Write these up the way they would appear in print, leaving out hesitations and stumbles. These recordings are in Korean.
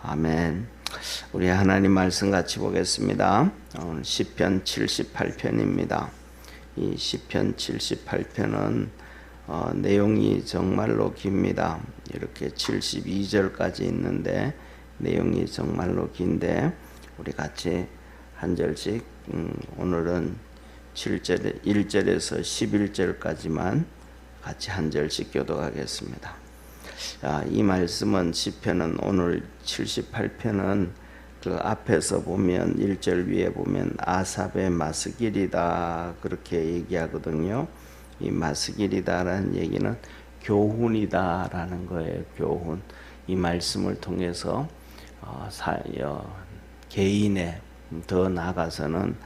아멘. 우리 하나님 말씀 같이 보겠습니다. 오늘 시편 78편입니다. 이 시편 78편은 내용이 정말로 깁니다. 이렇게 72절까지 있는데 내용이 정말로 긴데 우리 같이 한 절씩 오늘은 1절에서 11절까지만 같이 한 절씩 교독하겠습니다. 이 말씀은 시편은 오늘 78편은 그 앞에서 보면 1절 위에 보면 아삽의 마스길이다 그렇게 얘기하거든요. 이 마스길이다라는 얘기는 교훈이다라는 거예요. 교훈. 이 말씀을 통해서 개인의 더 나아가서는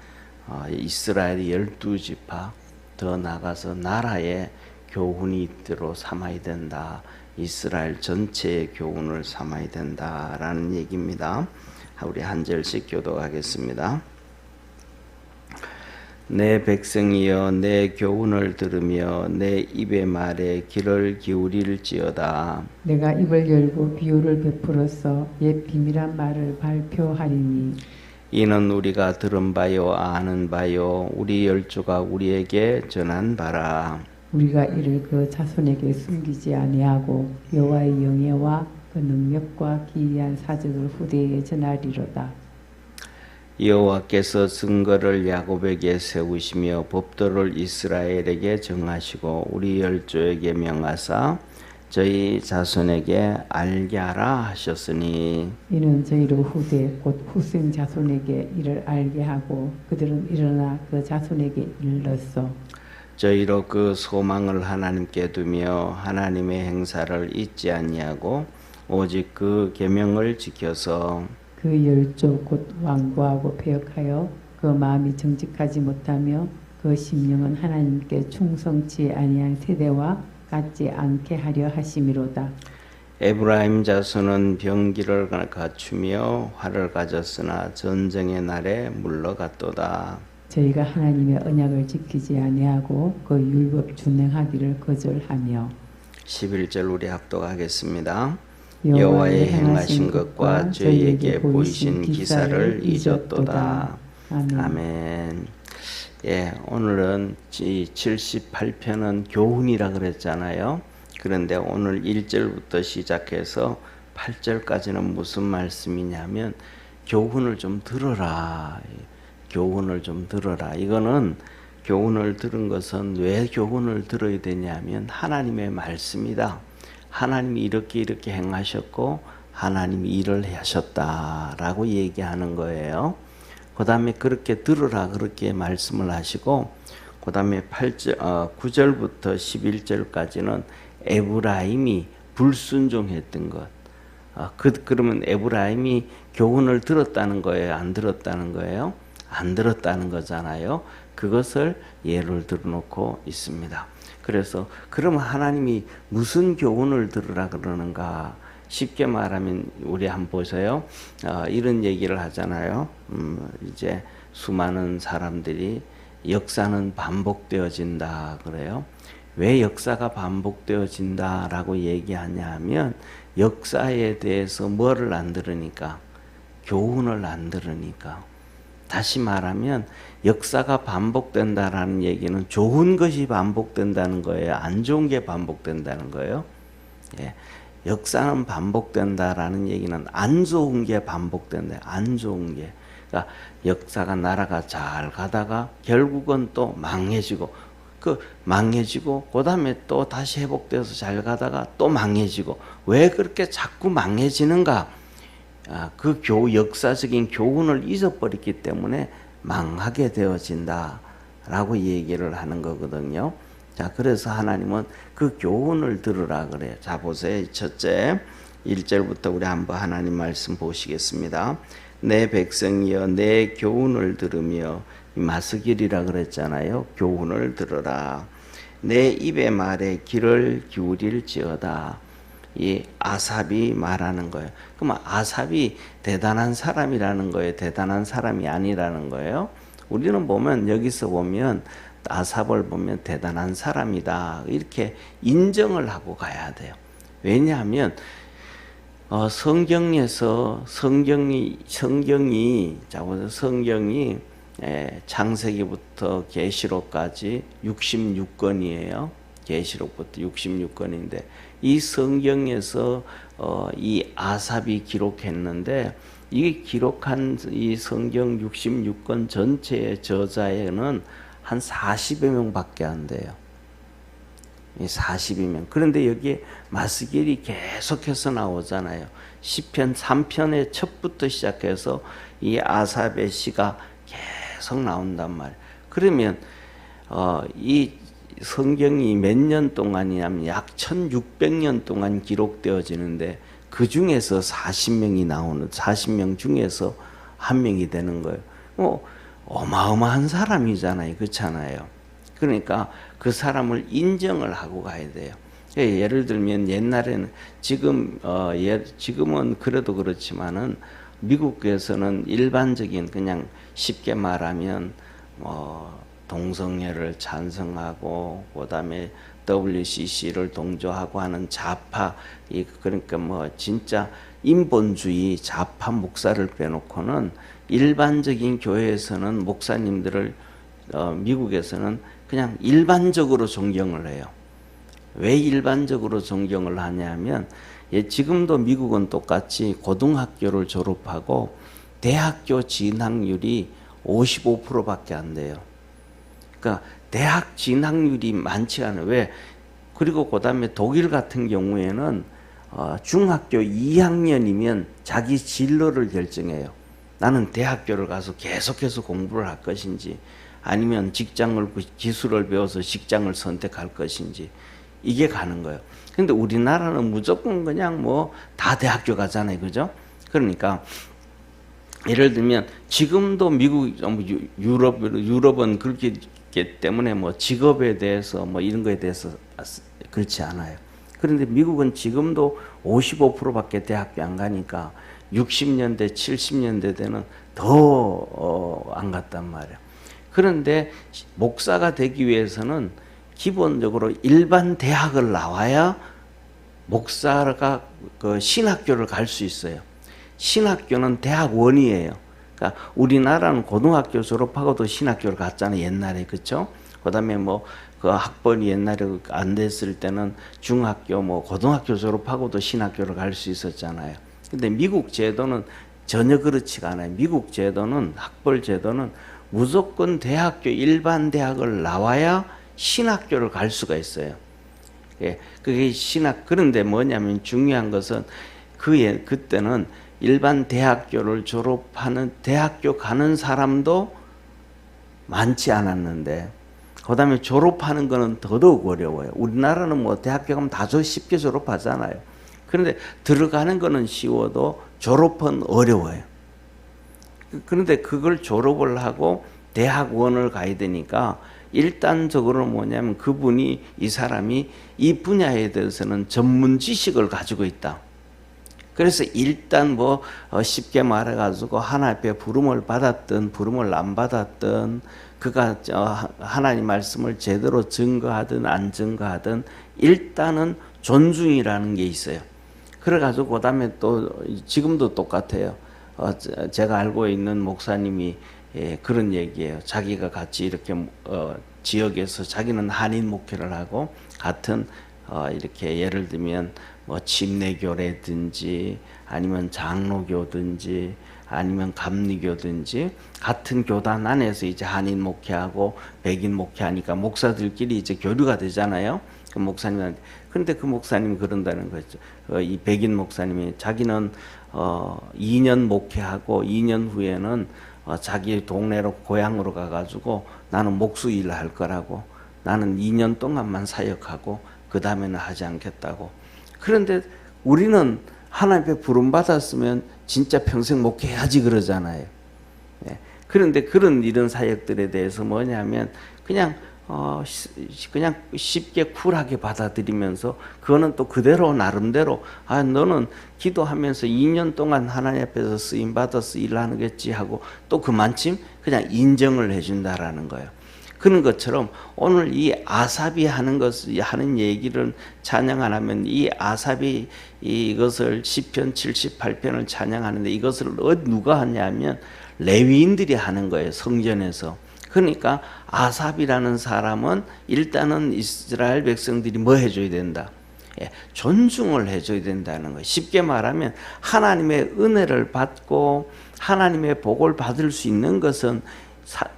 이스라엘의 12지파 더 나아가서 나라의 교훈이대로 삼아야 된다. 이스라엘 전체의 교훈을 삼아야 된다라는 얘기입니다. 우리 한 절씩 교독하겠습니다. 내 백성이여 내 교훈을 들으며 내 입의 말에 귀를 기울일지어다. 내가 입을 열고 비유를 베풀어서 옛 비밀한 말을 발표하리니 이는 우리가 들은 바요 아는 바요 우리 열조가 우리에게 전한 바라. 우리가 이를 그 자손에게 숨기지 아니하고 여호와의 영예와 그 능력과 기이한 사적을 후대에 전하리로다. 여호와께서 증거를 야곱에게 세우시며 법도를 이스라엘에게 정하시고 우리 열조에게 명하사 저희 자손에게 알게 하라 하셨으니 이는 저희로 후대 곧 후생 자손에게 이를 알게 하고 그들은 일어나 그 자손에게 일렀어. 저희로 그 소망을 하나님께 두며 하나님의 행사를 잊지 아니하고 오직 그 계명을 지켜서 그 열조 곧 완고하고 패역하여 그 마음이 정직하지 못하며 그 심령은 하나님께 충성치 아니한 세대와 같지 않게 하려 하심이로다. 에브라임 자손은 병기를 갖추며 활을 가졌으나 전쟁의 날에 물러갔도다. 저희가 하나님의 언약을 지키지 아니하고 그 율법 준행하기를 거절하며 11절 우리 합독하겠습니다. 여호와의 행하신 것과 저희에게 보이신 기사를 잊었도다. 아멘. 예, 오늘은 78편은 교훈이라 그랬잖아요. 그런데 오늘 1절부터 시작해서 8절까지는 무슨 말씀이냐면 교훈을 좀 들어라. 교훈을 좀 들어라. 이거는 교훈을 들은 것은 왜 교훈을 들어야 되냐면 하나님의 말씀이다. 하나님이 이렇게 행하셨고 하나님이 이를 하셨다라고 얘기하는 거예요. 그 다음에 그렇게 들으라 그렇게 말씀을 하시고 그 다음에 9절부터 11절까지는 에브라임이 불순종했던 것. 그러면 에브라임이 교훈을 들었다는 거예요? 안 들었다는 거예요? 안 들었다는 거잖아요. 그것을 예를 들어놓고 있습니다. 그래서 그러면 하나님이 무슨 교훈을 들으라 그러는가? 쉽게 말하면 우리 한번 보세요. 이런 얘기를 하잖아요. 이제 수많은 사람들이 역사는 반복되어진다 그래요. 왜 역사가 반복되어진다라고 얘기하냐 하면 역사에 대해서 뭐를 안 들으니까 교훈을 안 들으니까. 다시 말하면 역사가 반복된다라는 얘기는 좋은 것이 반복된다는 거예요? 안 좋은 게 반복된다는 거예요? 예. 역사는 반복된다라는 얘기는 안 좋은 게 반복된다. 안 좋은 게. 그러니까 역사가 나라가 잘 가다가 결국은 또 망해지고 망해지고 그다음에 또 다시 회복돼서 잘 가다가 또 망해지고 왜 그렇게 자꾸 망해지는가? 그 역사적인 교훈을 잊어버렸기 때문에 망하게 되어진다라고 얘기를 하는 거거든요. 자, 그래서 하나님은 그 교훈을 들으라 그래요. 자, 보세요. 첫째, 1절부터 우리 한번 하나님 말씀 보시겠습니다. 내 백성이여 내 교훈을 들으며 마스길이라 그랬잖아요. 교훈을 들으라. 내 입의 말에 귀를 기울일지어다. 이 아삽이 말하는 거예요. 그럼 아삽이 대단한 사람이라는 거예요? 대단한 사람이 아니라는 거예요? 우리는 보면 여기서 보면 아삽을 보면 대단한 사람이다 이렇게 인정을 하고 가야 돼요. 왜냐하면 성경에서 성경이 창세기부터 계시록까지 66권이에요. 계시록부터 66권인데 이 성경에서 이 아삽이 기록했는데 이 기록한 이 성경 66권 전체의 저자에는 한 40여 명밖에 안 돼요. 42명. 그런데 여기에 마스길이 계속해서 나오잖아요. 시편 3편의 첫부터 시작해서 이 아삽의 시가 계속 나온단 말이에요. 그러면 이 성경이 몇 년 동안이냐면 약 1600년 동안 기록되어지는데 그 중에서 40명 중에서 한 명이 되는 거예요. 어마어마한 사람이잖아요. 그렇잖아요. 그러니까 그 사람을 인정을 하고 가야 돼요. 예를 들면 옛날에는 지금은 그래도 그렇지만은 미국에서는 일반적인 그냥 쉽게 말하면 동성애를 찬성하고 그다음에 WCC를 동조하고 하는 좌파 그러니까 진짜 인본주의 좌파 목사를 빼놓고는 일반적인 교회에서는 목사님들을 미국에서는 그냥 일반적으로 존경을 해요. 왜 일반적으로 존경을 하냐면 지금도 미국은 똑같이 고등학교를 졸업하고 대학교 진학률이 55%밖에 안 돼요. 그러니까 대학 진학률이 많지 않아요. 왜? 그리고 그다음에 독일 같은 경우에는 중학교 2학년이면 자기 진로를 결정해요. 나는 대학교를 가서 계속해서 공부를 할 것인지 아니면 기술을 배워서 직장을 선택할 것인지 이게 가는 거예요. 근데 우리나라는 무조건 그냥 다 대학교 가잖아요. 그죠? 그러니까 예를 들면 지금도 미국, 유럽은 그렇기 때문에 직업에 대해서 이런 거에 대해서 그렇지 않아요. 그런데 미국은 지금도 55%밖에 대학교 안 가니까 60년대, 70년대 때는 더 안 갔단 말이에요. 그런데 목사가 되기 위해서는 기본적으로 일반 대학을 나와야 목사가 그 신학교를 갈 수 있어요. 신학교는 대학원이에요. 그러니까 우리나라는 고등학교 졸업하고도 신학교를 갔잖아요. 옛날에. 그렇죠? 그다음에 그 학번이 옛날에 안 됐을 때는 중학교 고등학교 졸업하고도 신학교를 갈 수 있었잖아요. 근데 미국 제도는 전혀 그렇지가 않아요. 미국 제도는 학벌 제도는 무조건 대학교 일반 대학을 나와야 신학교를 갈 수가 있어요. 예, 그게 그런데 뭐냐면 중요한 것은 그때는 일반 대학교를 졸업하는 대학교 가는 사람도 많지 않았는데 그다음에 졸업하는 거는 더더욱 어려워요. 우리나라는 대학교 가면 다 쉽게 졸업하잖아요. 그런데 들어가는 거는 쉬워도 졸업은 어려워요. 그런데 그걸 졸업을 하고 대학원을 가야 되니까 일단적으로 뭐냐면 이 사람이 이 분야에 대해서는 전문 지식을 가지고 있다. 그래서 일단 쉽게 말해가지고 하나님의 부름을 받았든 부름을 안 받았든 그가 하나님 말씀을 제대로 증거하든 안 증거하든 일단은 존중이라는 게 있어요. 그래가지고 그다음에 또 지금도 똑같아요. 제가 알고 있는 목사님이 그런 얘기예요. 자기가 같이 이렇게 지역에서 자기는 한인 목회를 하고 같은 이렇게 예를 들면 침례교라든지 아니면 장로교든지 아니면 감리교든지 같은 교단 안에서 이제 한인 목회하고 백인 목회하니까 목사들끼리 이제 교류가 되잖아요. 그 목사님한테. 그런데 그 목사님이 그런다는 거죠. 이 백인 목사님이 자기는 2년 목회하고 2년 후에는 자기 동네로 고향으로 가가지고 나는 목수 일을 할 거라고 나는 2년 동안만 사역하고 그 다음에는 하지 않겠다고. 그런데 우리는 하나님의 부름 받았으면 진짜 평생 목회해야지 그러잖아요. 예. 그런데 이런 사역들에 대해서 뭐냐면 그냥 쉽게 쿨하게 받아들이면서 그거는 또 그대로 나름대로 너는 기도하면서 2년 동안 하나님 앞에서 쓰임 받아서 일하는 거지 하고 또 그만큼 그냥 인정을 해준다라는 거예요. 그런 것처럼 오늘 이 아삽이 하는 얘기를 찬양 안 하면 이 아삽이 이것을 시편 78편을 찬양하는데 이것을 누가 하냐면 레위인들이 하는 거예요. 성전에서. 그러니까 아삽이라는 사람은 일단은 이스라엘 백성들이 뭐 해줘야 된다? 존중을 해줘야 된다는 거예요. 쉽게 말하면 하나님의 은혜를 받고 하나님의 복을 받을 수 있는 것은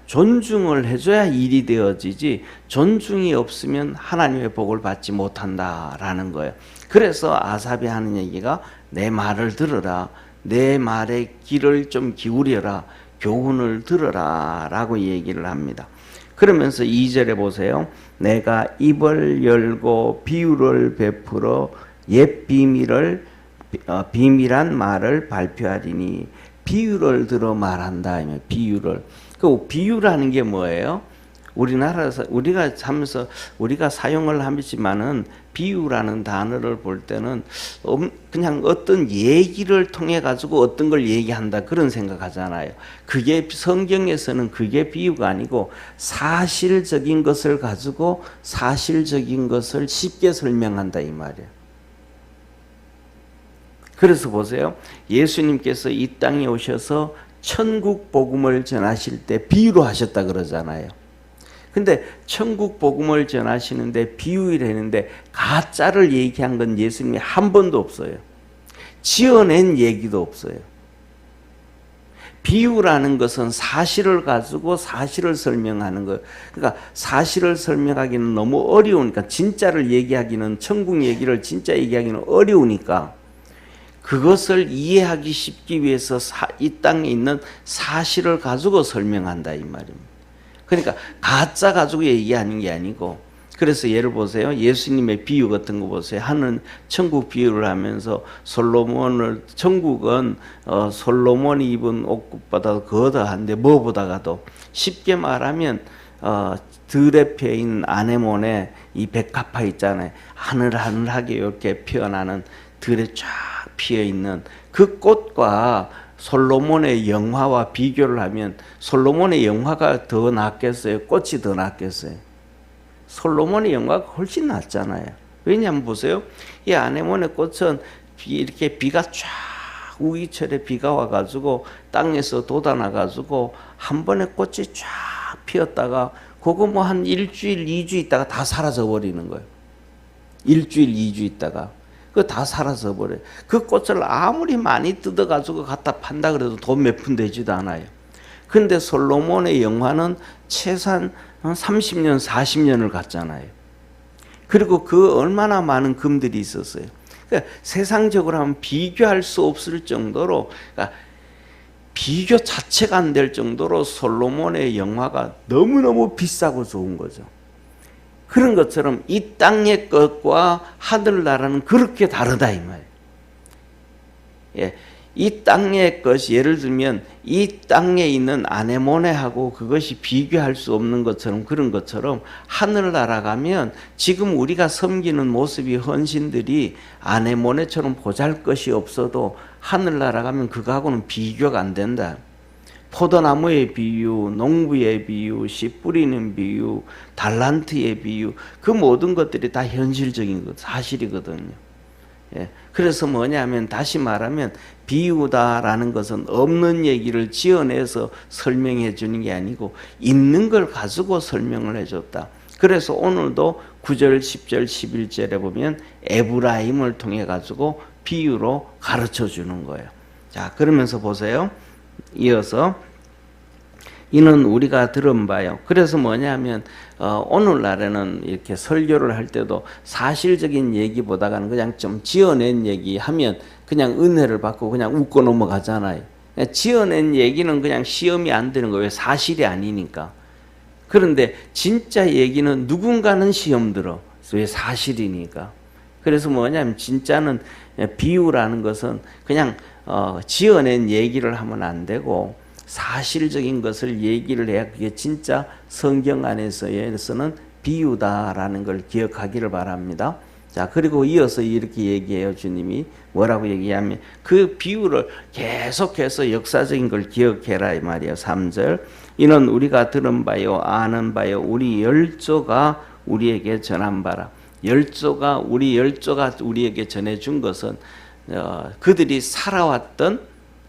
존중을 해줘야 일이 되어지지 존중이 없으면 하나님의 복을 받지 못한다라는 거예요. 그래서 아삽이 하는 얘기가 내 말을 들으라. 내 말에 귀를 좀 기울여라. 교훈을 들으라 라고 얘기를 합니다. 그러면서 2절에 보세요. 내가 입을 열고 비유를 베풀어 옛 비밀한 말을 발표하리니 비유를 들어 말한다. 비유를. 그 비유라는 게 뭐예요? 우리나라에서 우리가 하면서 우리가 사용을 하지만은 비유라는 단어를 볼 때는 그냥 어떤 얘기를 통해 가지고 어떤 걸 얘기한다 그런 생각하잖아요. 그게 성경에서는 그게 비유가 아니고 사실적인 것을 가지고 사실적인 것을 쉽게 설명한다 이 말이에요. 그래서 보세요. 예수님께서 이 땅에 오셔서 천국 복음을 전하실 때 비유로 하셨다 그러잖아요. 근데 천국 복음을 전하시는데 비유를 했는데 가짜를 얘기한 건 예수님이 한 번도 없어요. 지어낸 얘기도 없어요. 비유라는 것은 사실을 가지고 사실을 설명하는 거. 그러니까 사실을 설명하기는 너무 어려우니까 진짜를 얘기하기는 천국 얘기를 진짜 얘기하기는 어려우니까 그것을 이해하기 쉽기 위해서 이 땅에 있는 사실을 가지고 설명한다 이 말입니다. 그러니까 가짜 가지고 얘기하는 게 아니고 그래서 예를 보세요. 예수님의 비유 같은 거 보세요. 하는 천국 비유를 하면서 천국은 솔로몬이 입은 옷보다 거다한데 뭐보다가도 쉽게 말하면 들에 펴 있는 아네몬의 이 백합화 있잖아요. 하늘하늘하게 이렇게 피어나는 들에 쫙 피어 있는 그 꽃과 솔로몬의 영화와 비교를 하면 솔로몬의 영화가 더 낫겠어요? 꽃이 더 낫겠어요? 솔로몬의 영화가 훨씬 낫잖아요. 왜냐하면 보세요. 이 아네몬의 꽃은 이렇게 비가 쫙 우기철에 비가 와가지고 땅에서 돋아나가지고 한 번에 꽃이 쫙 피었다가 그거 뭐 한 일주일, 2주 있다가 다 사라져 버리는 거예요. 일주일, 2주 있다가. 그거 다 사라져 버려요. 그 꽃을 아무리 많이 뜯어가지고 갖다 판다 그래도 돈 몇 푼 되지도 않아요. 근데 솔로몬의 영화는 최소한 30년, 40년을 갔잖아요. 그리고 그 얼마나 많은 금들이 있었어요. 그러니까 세상적으로 하면 비교할 수 없을 정도로, 그러니까 비교 자체가 안 될 정도로 솔로몬의 영화가 너무너무 비싸고 좋은 거죠. 그런 것처럼 이 땅의 것과 하늘나라는 그렇게 다르다 이 말이에요. 예, 이 땅의 것이 예를 들면 이 땅에 있는 아네모네하고 그것이 비교할 수 없는 것처럼 그런 것처럼 하늘나라 가면 지금 우리가 섬기는 모습이 헌신들이 아네모네처럼 보잘것이 없어도 하늘나라 가면 그거하고는 비교가 안 된다. 포도나무의 비유, 농부의 비유, 씨 뿌리는 비유, 달란트의 비유, 그 모든 것들이 다 현실적인 것, 사실이거든요. 예. 그래서 뭐냐면 다시 말하면 비유다라는 것은 없는 얘기를 지어내서 설명해 주는 게 아니고 있는 걸 가지고 설명을 해줬다. 그래서 오늘도 9절, 10절, 11절에 보면 에브라임을 통해 가지고 비유로 가르쳐 주는 거예요. 자, 그러면서 보세요. 이어서 이는 우리가 들은 바요. 그래서 뭐냐면 오늘날에는 이렇게 설교를 할 때도 사실적인 얘기보다는 그냥 좀 지어낸 얘기하면 그냥 은혜를 받고 그냥 웃고 넘어가잖아요. 지어낸 얘기는 그냥 시험이 안 되는 거예요. 사실이 아니니까. 그런데 진짜 얘기는 누군가는 시험 들어. 왜? 사실이니까. 그래서 뭐냐면 진짜는 비유라는 것은 그냥 지어낸 얘기를 하면 안 되고 사실적인 것을 얘기를 해야 그게 진짜 성경 안에서는 비유다라는 걸 기억하기를 바랍니다. 자, 그리고 이어서 이렇게 얘기해요. 주님이 뭐라고 얘기하면 그 비유를 계속해서 역사적인 걸 기억해라 이 말이에요. 3절. 이는 우리가 들은 바요 아는 바요 우리 열조가 우리에게 전한 바라. 우리 열조가 우리에게 전해준 것은 그들이 살아왔던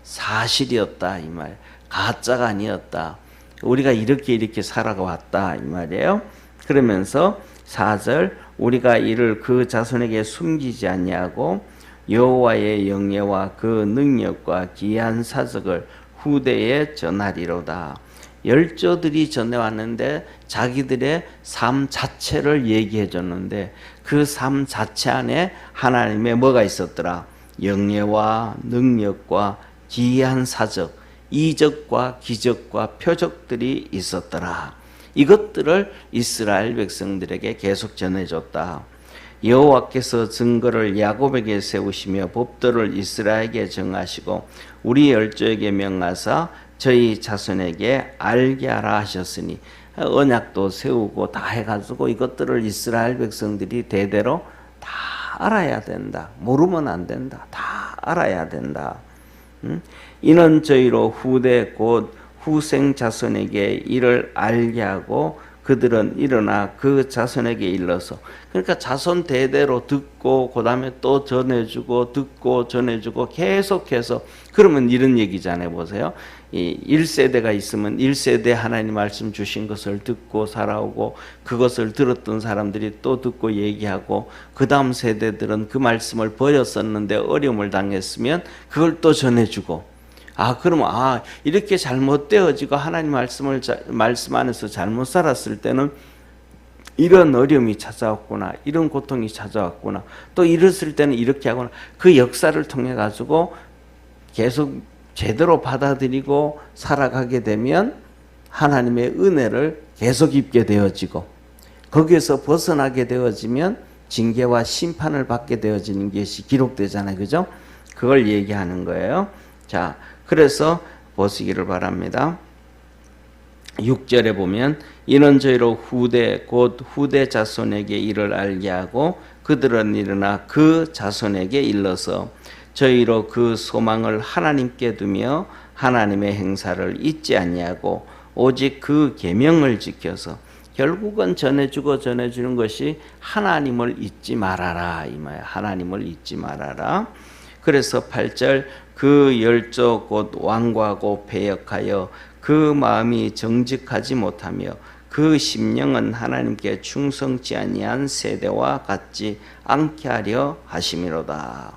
사실이었다 이 말. 가짜가 아니었다. 우리가 이렇게 살아왔다 이 말이에요. 그러면서 4절 우리가 이를 그 자손에게 숨기지 아니하고 여호와의 영예와 그 능력과 기이한 사적을 후대에 전하리로다. 열조들이 전해왔는데 자기들의 삶 자체를 얘기해 줬는데 그 삶 자체 안에 하나님의 뭐가 있었더라? 영예와 능력과 기이한 사적, 이적과 기적과 표적들이 있었더라. 이것들을 이스라엘 백성들에게 계속 전해줬다. 여호와께서 증거를 야곱에게 세우시며 법도를 이스라엘에게 정하시고 우리 열조에게 명하사 저희 자손에게 알게 하라 하셨으니 언약도 세우고 다 해가지고 이것들을 이스라엘 백성들이 대대로 다 알아야 된다. 모르면 안 된다. 다 알아야 된다. 이는 저희로 후대 곧 후생 자손에게 이를 알게 하고 그들은 일어나 그 자손에게 일러서 그러니까 자손 대대로 듣고 그 다음에 또 전해주고 듣고 전해주고 계속해서 그러면 이런 얘기잖아요. 보세요. 이 1세대가 있으면 1세대 하나님 말씀 주신 것을 듣고 살아오고 그것을 들었던 사람들이 또 듣고 얘기하고 그 다음 세대들은 그 말씀을 버렸었는데 어려움을 당했으면 그걸 또 전해주고 그러면 이렇게 잘못되어지고 하나님 말씀 안에서 잘못 살았을 때는 이런 어려움이 찾아왔구나, 이런 고통이 찾아왔구나, 또 이랬을 때는 이렇게 하구나. 그 역사를 통해 가지고 계속 제대로 받아들이고 살아가게 되면 하나님의 은혜를 계속 입게 되어지고 거기에서 벗어나게 되어지면 징계와 심판을 받게 되어지는 것이 기록되잖아요. 그죠? 그걸 얘기하는 거예요. 자, 그래서 보시기를 바랍니다. 6절에 보면 이는 저희로 후대 곧 후대 자손에게 이를 알게 하고 그들은 일어나 그 자손에게 일러서 저희로 그 소망을 하나님께 두며 하나님의 행사를 잊지 아니하고 오직 그 계명을 지켜서 결국은 전해주는 것이 하나님을 잊지 말아라 이 말. 하나님을 잊지 말아라. 그래서 8절 그 열조 곧 완고하고 패역하여 그 마음이 정직하지 못하며 그 심령은 하나님께 충성치 아니한 세대와 같지 않게 하려 하심이로다.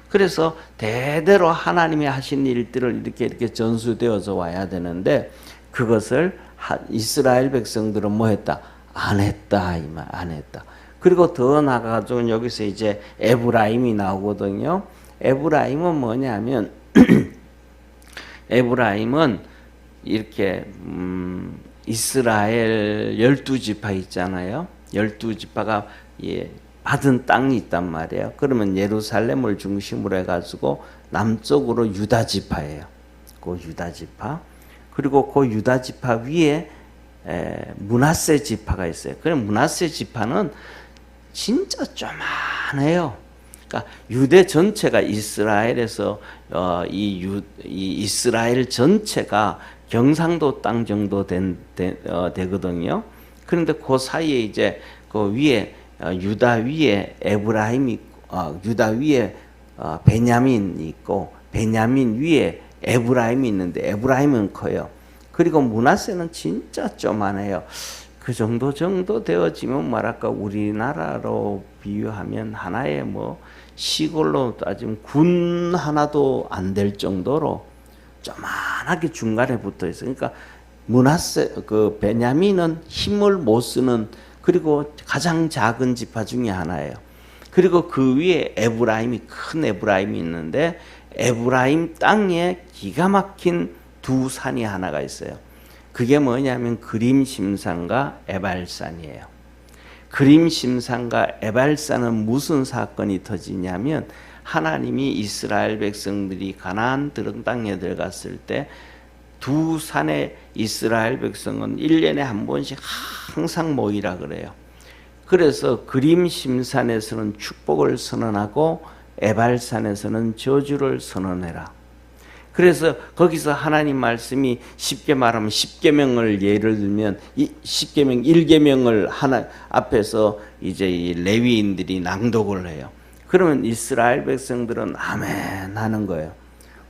그래서 대대로 하나님이 하신 일들을 이렇게 전수되어져 와야 되는데 그것을 이스라엘 백성들은 뭐 했다? 안 했다 이 말. 안 했다. 그리고 더 나아가지고 여기서 이제 에브라임이 나오거든요. 에브라임은 뭐냐면 에브라임은 이렇게 이스라엘 12지파 있잖아요. 12지파가 받은 땅이 있단 말이에요. 그러면 예루살렘을 중심으로 해가지고 남쪽으로 유다지파예요. 그 유다지파. 그리고 그 유다지파 위에 므낫세 지파가 있어요. 그럼 므낫세 지파는 진짜 쪼만해요. 그러니까 유대 전체가 이스라엘에서 이 이스라엘 전체가 경상도 땅 정도 되거든요. 그런데 그 사이에 이제 그 위에 유다 위에 에브라임이 있고, 유다 위에 베냐민이 있고 베냐민 위에 에브라임이 있는데 에브라임은 커요. 그리고 므낫세는 진짜 쪼만해요. 그 정도 되어지면 뭐랄까 우리나라로 비유하면 하나의 뭐 시골로 따지면 군 하나도 안 될 정도로 조만하게 중간에 붙어 있어요. 그러니까 므낫세 그 베냐민은 힘을 못 쓰는 그리고 가장 작은 지파 중에 하나예요. 그리고 그 위에 에브라임이 큰 에브라임이 있는데 에브라임 땅에 기가 막힌 두 산이 하나가 있어요. 그게 뭐냐면 그림심산과 에발산이에요. 그림심산과 에발산은 무슨 사건이 터지냐면 하나님이 이스라엘 백성들이 가나안 땅에 들어갔을 때 두 산의 이스라엘 백성은 1년에 한 번씩 항상 모이라 그래요. 그래서 그림심산에서는 축복을 선언하고 에발산에서는 저주를 선언해라. 그래서 거기서 하나님 말씀이 쉽게 말하면 십계명을 예를 들면 이 십계명 1계명을 하나 앞에서 이제 이 레위인들이 낭독을 해요. 그러면 이스라엘 백성들은 아멘 하는 거예요.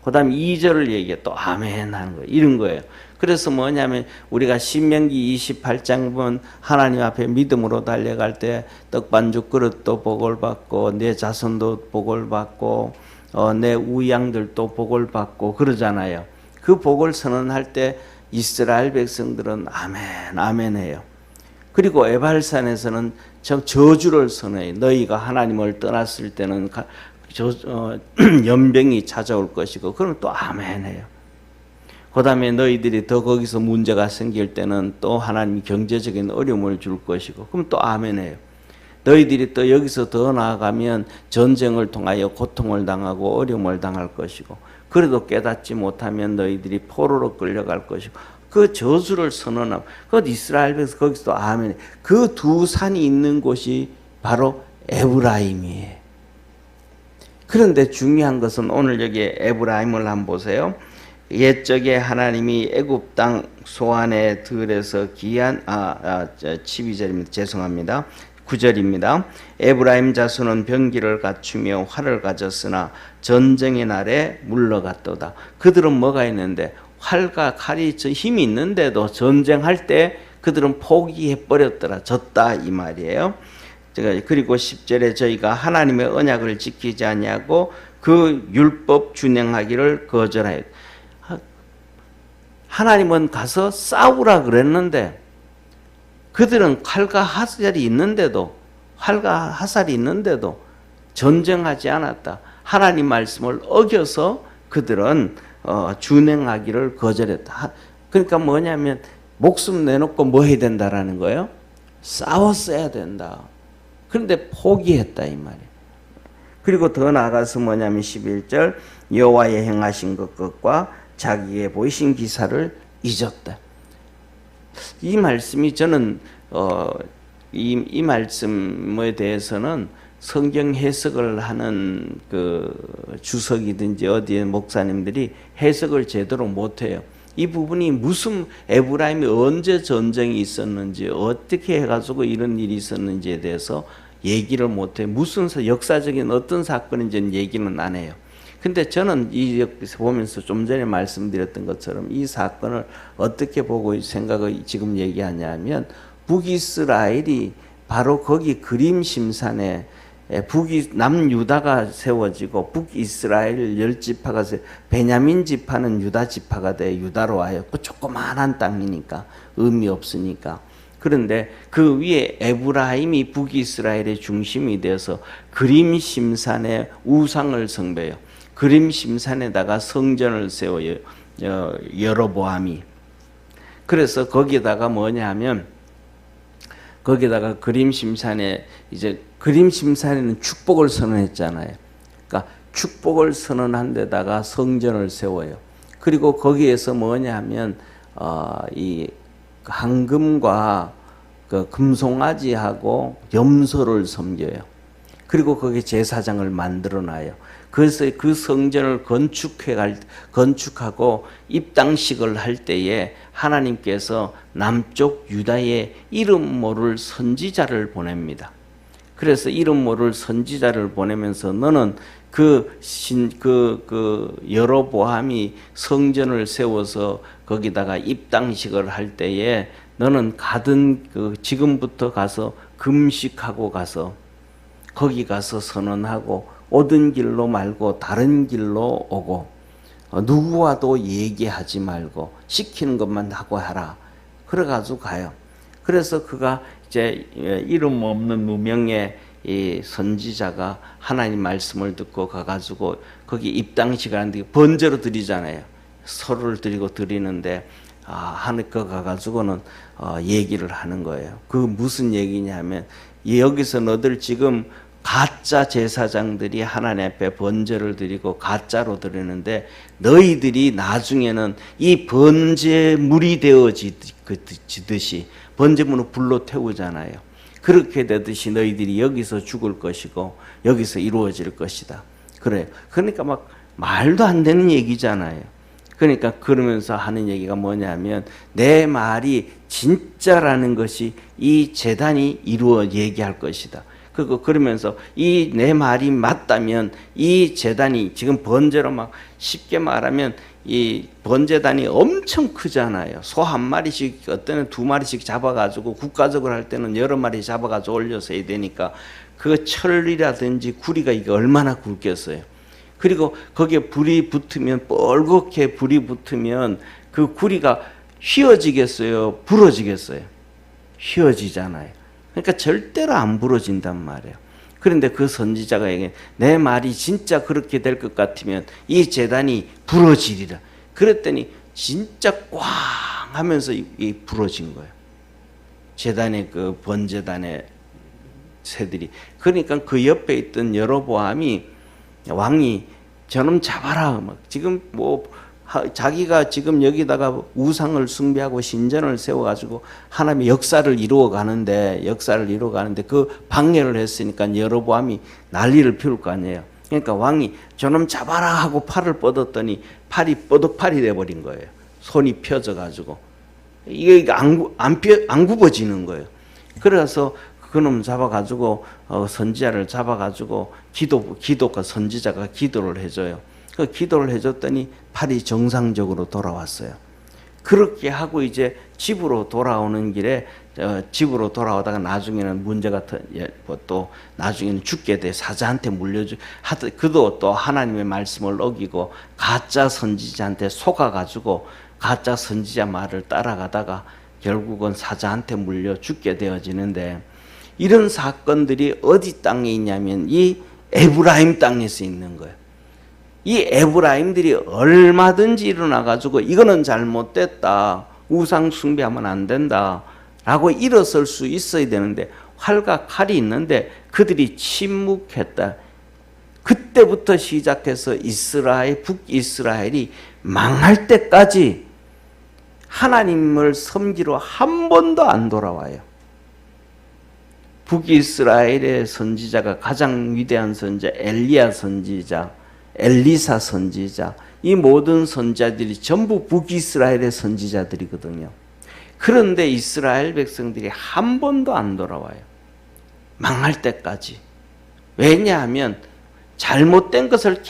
그다음 2절을 얘기해 또 아멘 하는 거예요. 이런 거예요. 그래서 뭐냐면 우리가 신명기 28장 보면 하나님 앞에 믿음으로 달려갈 때 떡반죽 그릇도 복을 받고 내 자손도 복을 받고 내 우양들도 복을 받고 그러잖아요. 그 복을 선언할 때 이스라엘 백성들은 아멘 아멘 해요. 그리고 에발산에서는 저주를 선언해요. 너희가 하나님을 떠났을 때는 연병이 찾아올 것이고 그러면 또 아멘 해요. 그 다음에 너희들이 더 거기서 문제가 생길 때는 또 하나님이 경제적인 어려움을 줄 것이고 그럼 또 아멘 해요. 너희들이 또 여기서 더 나아가면 전쟁을 통하여 고통을 당하고 어려움을 당할 것이고 그래도 깨닫지 못하면 너희들이 포로로 끌려갈 것이고 그 저주를 선언하고 그 이스라엘 백성 거기서 또 아멘. 그 두 산이 있는 곳이 바로 에브라임이에요. 그런데 중요한 것은 오늘 여기 에브라임을 한번 보세요. 옛적에 하나님이 애굽 땅 소안의 들에서 기한 12절입니다. 죄송합니다. 9절입니다. 에브라임 자손은 병기를 갖추며 활을 가졌으나 전쟁의 날에 물러갔도다. 그들은 뭐가 있는데 활과 칼이 힘이 있는데도 전쟁할 때 그들은 포기해버렸더라. 졌다 이 말이에요. 그리고 10절에 저희가 하나님의 언약을 지키지 아니하고 그 율법 준행하기를 거절하였. 하나님은 가서 싸우라 그랬는데 그들은 칼과 화살이 있는데도 전쟁하지 않았다. 하나님 말씀을 어겨서 그들은 준행하기를 거절했다. 그러니까 뭐냐면 목숨 내놓고 뭐 해야 된다라는 거예요? 싸웠어야 된다. 그런데 포기했다 이 말이에요. 그리고 더 나아가서 뭐냐면 11절 여호와의 행하신 것과 자기의 보이신 기사를 잊었다. 이 말씀이 저는 이 말씀에 대해서는 성경 해석을 하는 그 주석이든지 어디에 목사님들이 해석을 제대로 못해요. 이 부분이 무슨 에브라임이 언제 전쟁이 있었는지 어떻게 해가지고 이런 일이 있었는지에 대해서 얘기를 못해요. 무슨 역사적인 어떤 사건인지는 얘기는 안 해요. 근데 저는 이 여기서 보면서 좀 전에 말씀드렸던 것처럼 이 사건을 어떻게 보고 생각을 지금 얘기하냐면 북이스라엘이 바로 거기 그림심산에 남유다가 세워지고 북이스라엘 10지파가 베냐민 지파는 유다 지파가 돼 유다로 와요. 그 조그만한 땅이니까 의미 없으니까. 그런데 그 위에 에브라임이 북이스라엘의 중심이 되어서 그림심산에 우상을 숭배해요. 그림심산에다가 성전을 세워요. 여로보암이. 그래서 거기다가 뭐냐 하면 거기다가 그림심산에 이제 그림심산에는 축복을 선언했잖아요. 그러니까 축복을 선언한 데다가 성전을 세워요. 그리고 거기에서 뭐냐 하면 이 황금과 그 금송아지하고 염소를 섬겨요. 그리고 거기 제사장을 만들어 놔요. 그래서 그 성전을 건축하고 입당식을 할 때에 하나님께서 남쪽 유다에 이름 모를 선지자를 보냅니다. 그래서 이름 모를 선지자를 보내면서 너는 여로보암이 성전을 세워서 거기다가 입당식을 할 때에 너는 지금부터 가서 금식하고 가서 거기 가서 선언하고 오던 길로 말고 다른 길로 오고 누구와도 얘기하지 말고 시키는 것만 하고 하라. 그래가지고 가요. 그래서 그가 이제 이름 없는 무명의 이 선지자가 하나님 말씀을 듣고 가가지고 거기 입당식을 하는데 번제로 드리잖아요. 소를 드리는데 하니까 가가지고는 얘기를 하는 거예요. 그 무슨 얘기냐면 여기서 너들 지금 가짜 제사장들이 하나님 앞에 번제를 드리고 가짜로 드리는데 너희들이 나중에는 이 번제물이 되어지듯이 번제물은 불로 태우잖아요. 그렇게 되듯이 너희들이 여기서 죽을 것이고 여기서 이루어질 것이다. 그래요. 그러니까 막 말도 안 되는 얘기잖아요. 그러니까 그러면서 하는 얘기가 뭐냐면 내 말이 진짜라는 것이 이 제단이 이루어 얘기할 것이다. 그러면서 이 내 말이 맞다면 이 제단이 지금 번제로 막 쉽게 말하면 이 번제단이 엄청 크잖아요. 소 한 마리씩 어때는 두 마리씩 잡아가지고 국가적으로 할 때는 여러 마리 잡아가지고 올려서 해야 되니까 그 철이라든지 구리가 이게 얼마나 굵겠어요. 그리고 거기에 불이 붙으면 뻘겋게 불이 붙으면 그 구리가 휘어지겠어요? 부러지겠어요? 휘어지잖아요. 그러니까 절대로 안 부러진단 말이에요. 그런데 그 선지자가 얘기해 내 말이 진짜 그렇게 될 것 같으면 이 제단이 부러지리라. 그랬더니 진짜 꽝 하면서 이 부러진 거예요. 제단의 그 번제단의 새들이. 그러니까 그 옆에 있던 여로보암이 왕이 저놈 잡아라. 막 지금 뭐 자기가 지금 여기다가 우상을 숭배하고 신전을 세워가지고 하나님의 역사를 이루어 가는데 그 방해를 했으니까 여로보암이 난리를 피울 거 아니에요. 그러니까 왕이 저놈 잡아라 하고 팔을 뻗었더니 팔이 뻐덕팔이 돼버린 거예요. 손이 펴져가지고 이게 안 굽어지는 거예요. 그래서 그놈 잡아가지고 선지자를 잡아가지고 기도가 선지자가 기도를 해줘요. 그 기도를 해줬더니 팔이 정상적으로 돌아왔어요. 그렇게 하고 이제 집으로 돌아오는 길에 집으로 돌아오다가 나중에는 문제가 또 나중에는 죽게 돼 사자한테 그도 또 하나님의 말씀을 어기고 가짜 선지자한테 속아가지고 가짜 선지자 말을 따라가다가 결국은 사자한테 물려 죽게 되어지는데 이런 사건들이 어디 땅에 있냐면 이 에브라임 땅에서 있는 거예요. 이 에브라임들이 얼마든지 일어나가지고 이거는 잘못됐다. 우상 숭배하면 안 된다. 라고 일어설 수 있어야 되는데 활과 칼이 있는데 그들이 침묵했다. 그때부터 시작해서 북이스라엘이 망할 때까지 하나님을 섬기러 한 번도 안 돌아와요. 북이스라엘의 선지자가 가장 위대한 선지자 엘리야 선지자, 엘리사 선지자, 이 모든 선지자들이 전부 북이스라엘의 선지자들이거든요. 그런데 이스라엘 백성들이 한 번도 안 돌아와요. 망할 때까지. 왜냐하면 잘못된 것을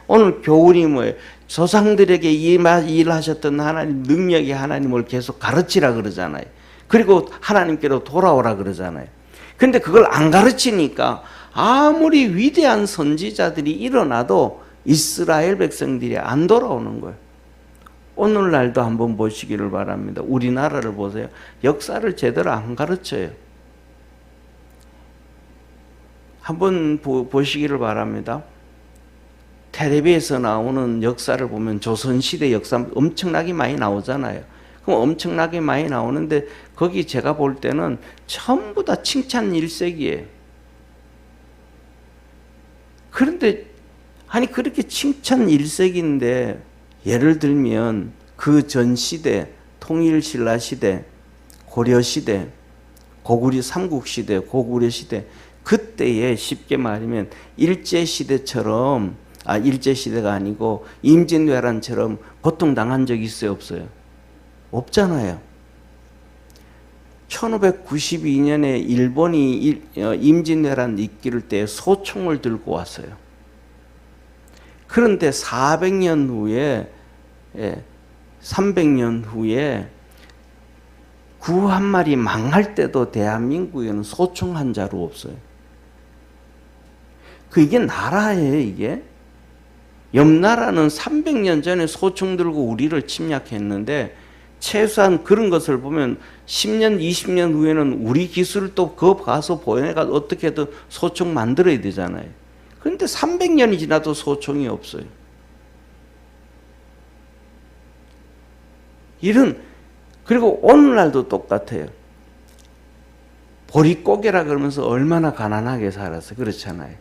오늘 교훈이 뭐예요? 조상들에게 일하셨던 하나님 능력의 하나님을 계속 가르치라 그러잖아요. 그리고 하나님께로 돌아오라 그러잖아요. 근데 그걸 안 가르치니까 아무리 위대한 선지자들이 일어나도 이스라엘 백성들이 안 돌아오는 거예요. 오늘날도 한번 보시기를 바랍니다. 우리나라를 보세요. 역사를 제대로 안 가르쳐요. 한번 보시기를 바랍니다. 텔레비에서 나오는 역사를 보면 조선시대 역사 엄청나게 많이 나오잖아요. 그럼 엄청나게 많이 나오는데 거기 제가 볼 때는 전부 다 칭찬 일색이에요. 그런데 아니 그렇게 칭찬 일색인데 예를 들면 그 전 시대, 통일신라 시대, 고려 시대, 고구려 삼국 시대, 고구려 시대 그때에 쉽게 말하면 일제 시대처럼 일제 시대가 아니고 임진왜란처럼 고통당한 적이 있어요, 없어요? 없잖아요. 1592년에 일본이 임진왜란 이끌 때 소총을 들고 왔어요. 그런데 400년 후에 300년 후에 구 한 마리 망할 때도 대한민국에는 소총 한 자루 없어요. 이게 나라예요, 이게. 옆 나라는 300년 전에 소총 들고 우리를 침략했는데 최소한 그런 것을 보면 10년, 20년 후에는 우리 기술을 또 가서 보내가 어떻게든 소총 만들어야 되잖아요. 그런데 300년이 지나도 소총이 없어요. 그리고 오늘날도 똑같아요. 보릿고개라 그러면서 얼마나 가난하게 살았어요. 그렇잖아요.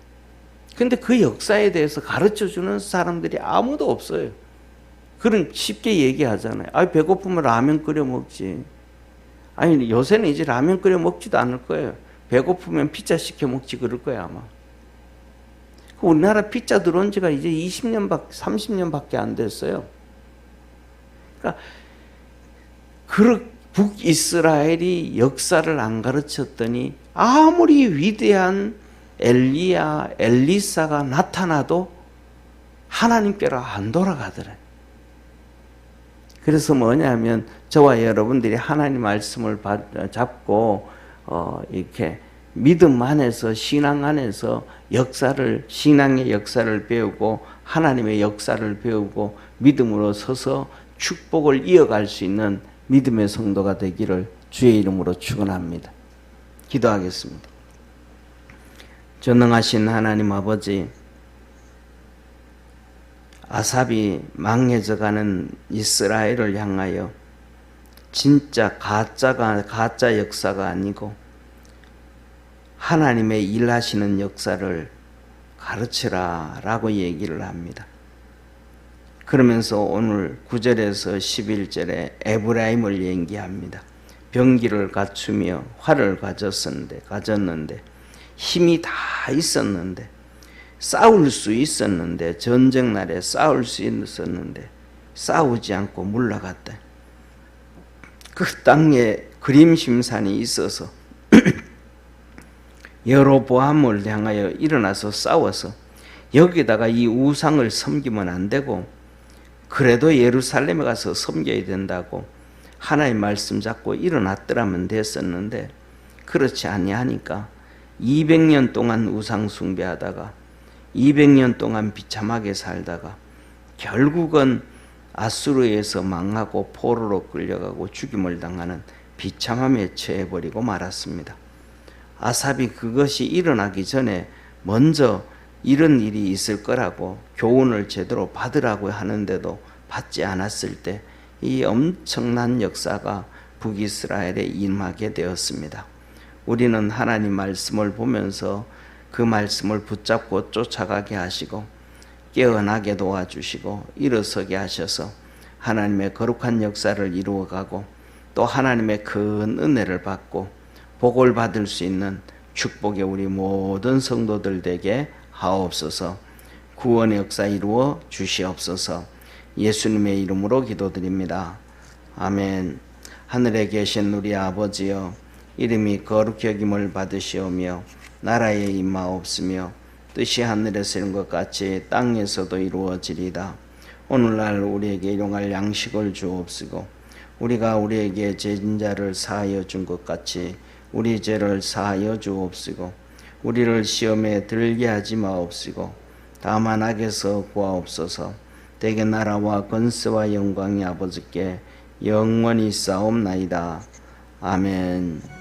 근데 그 역사에 대해서 가르쳐주는 사람들이 아무도 없어요. 그런 쉽게 얘기하잖아요. 배고프면 라면 끓여 먹지. 아니 요새는 이제 라면 끓여 먹지도 않을 거예요. 배고프면 피자 시켜 먹지 그럴 거야 아마. 우리나라 피자 들어온 지가 이제 30년밖에 안 됐어요. 그러니까 북이스라엘이 역사를 안 가르쳤더니 아무리 위대한 엘리야, 엘리사가 나타나도 하나님께로 안 돌아가더래. 그래서 뭐냐면 저와 여러분들이 하나님 말씀을 잡고 이렇게 믿음 안에서 신앙 안에서 신앙의 역사를 배우고 하나님의 역사를 배우고 믿음으로 서서 축복을 이어갈 수 있는 믿음의 성도가 되기를 주의 이름으로 축원합니다. 기도하겠습니다. 전능하신 하나님 아버지, 아삽이 망해져가는 이스라엘을 향하여 진짜 가짜 역사가 아니고 하나님의 일하시는 역사를 가르치라 라고 얘기를 합니다. 그러면서 오늘 9절에서 11절에 에브라임을 얘기합니다. 병기를 갖추며 활을 가졌는데 힘이 다 있었는데 싸울 수 있었는데 전쟁 날에 싸울 수 있었는데 싸우지 않고 물러갔다. 그 땅에 그림심산이 있어서 여로보암을 향하여 일어나서 싸워서 여기다가 이 우상을 섬기면 안 되고 그래도 예루살렘에 가서 섬겨야 된다고 하나님 말씀 잡고 일어났더라면 됐었는데 그렇지 아니하니까 200년 동안 우상 숭배하다가 200년 동안 비참하게 살다가 결국은 아수르에서 망하고 포로로 끌려가고 죽임을 당하는 비참함에 처해버리고 말았습니다. 아삽이 그것이 일어나기 전에 먼저 이런 일이 있을 거라고 교훈을 제대로 받으라고 하는데도 받지 않았을 때 이 엄청난 역사가 북이스라엘에 임하게 되었습니다. 우리는 하나님 말씀을 보면서 그 말씀을 붙잡고 쫓아가게 하시고 깨어나게 도와주시고 일어서게 하셔서 하나님의 거룩한 역사를 이루어가고 또 하나님의 큰 은혜를 받고 복을 받을 수 있는 축복의 우리 모든 성도들 되게 하옵소서. 구원의 역사 이루어 주시옵소서. 예수님의 이름으로 기도드립니다. 아멘. 하늘에 계신 우리 아버지여, 이름이 거룩히 여김을 받으시오며 나라에 임하옵시며 뜻이 하늘에서 이룬 것 같이 땅에서도 이루어지리다. 오늘날 우리에게 일용할 양식을 주옵시고 우리가 우리에게 죄진 자를 사하여 준 것 같이 우리 죄를 사하여 주옵시고 우리를 시험에 들게 하지 마옵시고 다만 악에서 구하옵소서. 대개 나라와 권세와 영광이 아버지께 영원히 싸움나이다. 아멘.